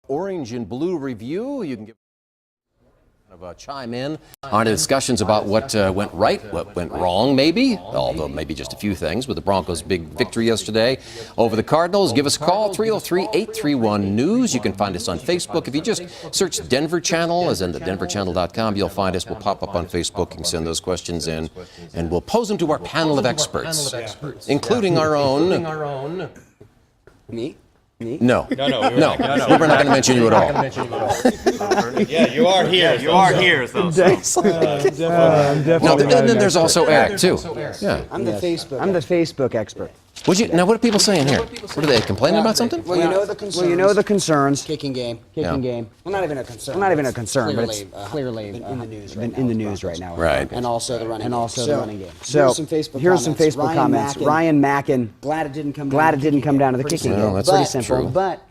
orange and blue review. You can give chime in on discussions about what went right, what went wrong maybe, although maybe just a few things with the Broncos' big victory yesterday over the Cardinals. Give us a call, 303-831-NEWS. You can find us on Facebook. If you just search Denver Channel, as in the denverchannel.com, you'll find us. We'll pop up on Facebook. You can send those questions in, and we'll pose them to our panel of experts, including our own... Me? No. We're not going to mention you at all. Yeah, you are here. You are here, though. I'm definitely. No, and then there's also Eric, too. Yeah. I'm the Facebook expert. Now, what are people saying here? What are they complaining about something? Well, you know the concerns. Kicking game. Game. Well, not even a concern. Well, not even a concern, but it's clearly in the news right now. Right. And also the running game. So here's some Facebook comments. Ryan Mackin. Glad it didn't come down to the kicking game. That's Pretty true. simple. But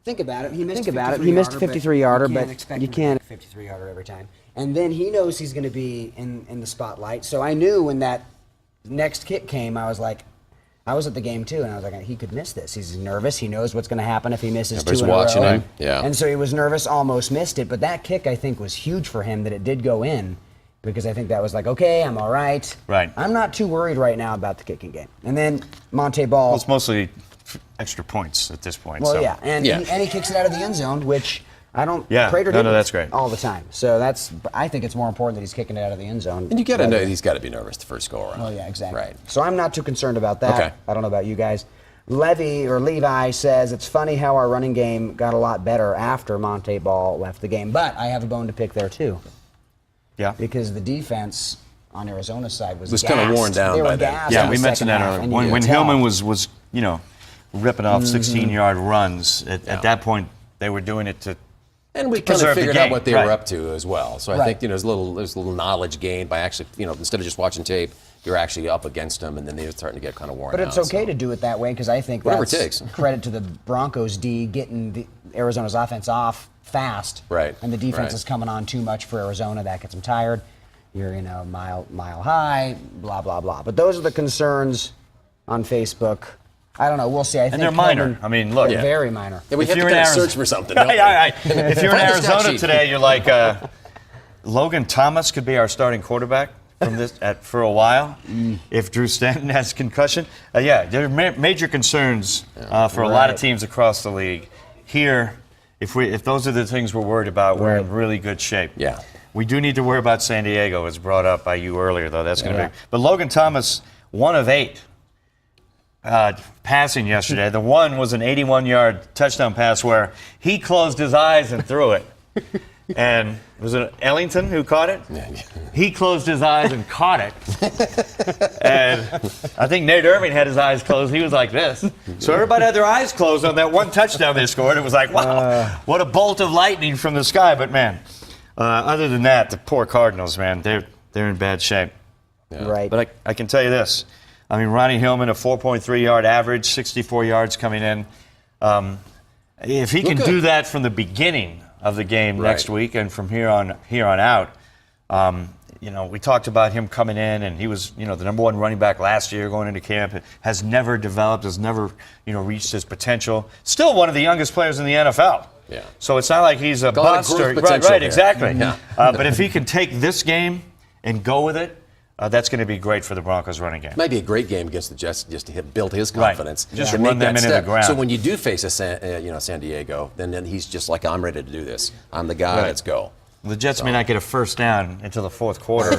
think about it. He missed a 53-yarder, but you can't expect 53-yarder every time. And then he knows he's going to be in the spotlight. So I knew when that next kick came, I was like, I was at the game too, and I was like, he could miss this. He's nervous. He knows what's going to happen if he misses two in a row. Everybody's watching him. Yeah. And so he was nervous, almost missed it. But that kick, I think, was huge for him that it did go in, because I think that was like, okay, I'm all right. Right. I'm not too worried right now about the kicking game. And then Monte Ball. Well, it's mostly extra points at this point. Well, so. yeah, and he kicks it out of the end zone, which I don't. Yeah, Prater no, did that's great. all the time. So I think it's more important that he's kicking it out of the end zone. And you got to know he's got to be nervous the first go around. Oh yeah, exactly. Right. So I'm not too concerned about that. Okay. I don't know about you guys. Levi says it's funny how our running game got a lot better after Monte Ball left the game, but I have a bone to pick there too. Yeah. Because the defense on Arizona's side was kind of worn down they by were then. gassed Yeah, in we the mentioned second that half, earlier. and you When could tell. Hillman was ripping off 16-yard runs, at that point they were doing it to And we kind preserve of the figured out game. what they Right. were up to as well. So I think there's a little knowledge gained by actually, instead of just watching tape, you're actually up against them, and then they're starting to get kind of worn out. But it's okay to do it that way, because I think Whatever that's it takes. credit to the Broncos D getting the Arizona's offense off fast. Right. And the defense Right. is coming on too much for Arizona. That gets them tired. You're, mile high, blah, blah, blah. But those are the concerns on Facebook. I don't know. We'll see. I think and they're minor. Hillman- I mean, look. They're very minor. Yeah, we If have to you're in kind of Arizona- search for something, don't we? If you're in Find the stat Arizona sheet. today, you're like, Logan Thomas could be our starting quarterback from this for a while if Drew Stanton has concussion. There are major concerns for a lot of teams across the league. Here, if those are the things we're worried about, we're in really good shape. Yeah. We do need to worry about San Diego, as brought up by you earlier, though. That's going to be. But Logan Thomas, 1 of 8 passing yesterday. The one was an 81-yard touchdown pass where he closed his eyes and threw it. And was it Ellington who caught it? He closed his eyes and caught it. And I think Nate Irving had his eyes closed. He was like this. So everybody had their eyes closed on that one touchdown they scored. It was like, wow, what a bolt of lightning from the sky. But, man, other than that, the poor Cardinals, man, they're in bad shape. Yeah. Right. But I can tell you this. I mean, Ronnie Hillman, a 4.3-yard average, 64 yards coming in. If he can do that from the beginning of the game next week and from here on out, we talked about him coming in, and he was, the number 1 running back last year going into camp. Has never developed, has never, reached his potential. Still one of the youngest players in the NFL. Yeah. So it's not like he's a bust. Right, exactly. Yeah. But if he can take this game and go with it, that's going to be great for the Broncos running game. Might be a great game against the Jets just to build his confidence. Just and run make them that into the step. ground. So when you do face San Diego, then he's just like, I'm ready to do this. I'm the guy. Right. Let's go. The Jets may not get a first down until the fourth quarter.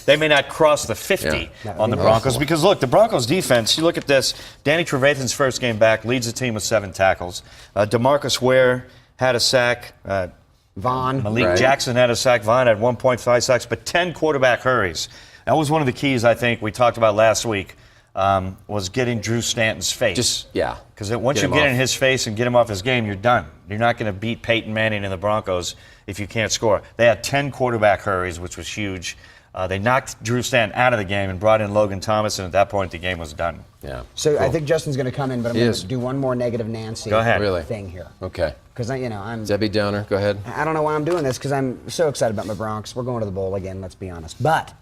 They may not cross the 50 on the Broncos because, look, the Broncos defense, you look at this, Danny Trevathan's first game back, leads the team with 7 tackles. DeMarcus Ware had a sack. Malik Jackson had a sack. Vaughn had 1.5 sacks, but 10 quarterback hurries. That was one of the keys, I think, we talked about last week, was getting Drew Stanton's face. Because once you get in his face and get him off his game, you're done. You're not going to beat Peyton Manning and the Broncos if you can't score. They had 10 quarterback hurries, which was huge. They knocked Drew Stanton out of the game and brought in Logan Thomas, and at that point, the game was done. Yeah. So I think Justin's going to come in, but I'm going to do one more negative Nancy thing here. Okay. Because I'm Debbie Downer, go ahead. I don't know why I'm doing this because I'm so excited about my Bronx. We're going to the bowl again. Let's be honest. But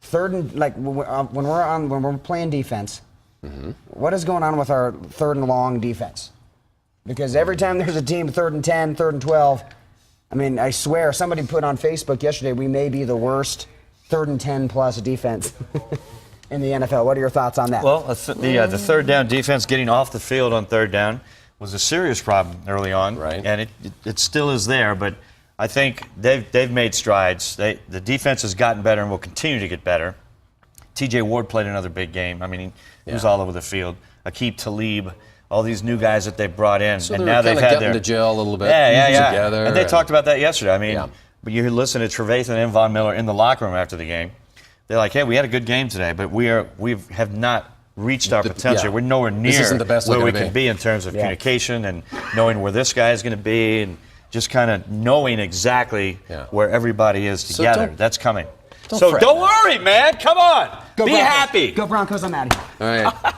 third and when we're playing defense, what is going on with our third and long defense? Because every time there's a team 3rd and 10, 3rd and 12, I mean, I swear, somebody put on Facebook yesterday, we may be the worst 3rd and 10 plus defense in the NFL. What are your thoughts on that? Well, the 3rd down defense getting off the field on 3rd down was a serious problem early on, Right. and it still is there. But I think they've made strides. The defense has gotten better and will continue to get better. T.J. Ward played another big game. I mean, he was all over the field. Aqib Talib, all these new guys that they brought in, So and they're now they've kinda had getting their to gel a little bit, yeah. together. And they talked about that yesterday. I mean, Yeah. but you listen to Trevathan and Von Miller in the locker room after the game. They're like, "Hey, we had a good game today, but we have not reached our potential. yeah. We're nowhere near This isn't the best where we're we gonna can be." be in terms of communication and knowing where this guy is going to be and just kind of knowing exactly where everybody is together. That's coming. So fret, don't man. worry, man. Come on. Go Be Broncos. happy. Go Broncos, I'm out of here. All right.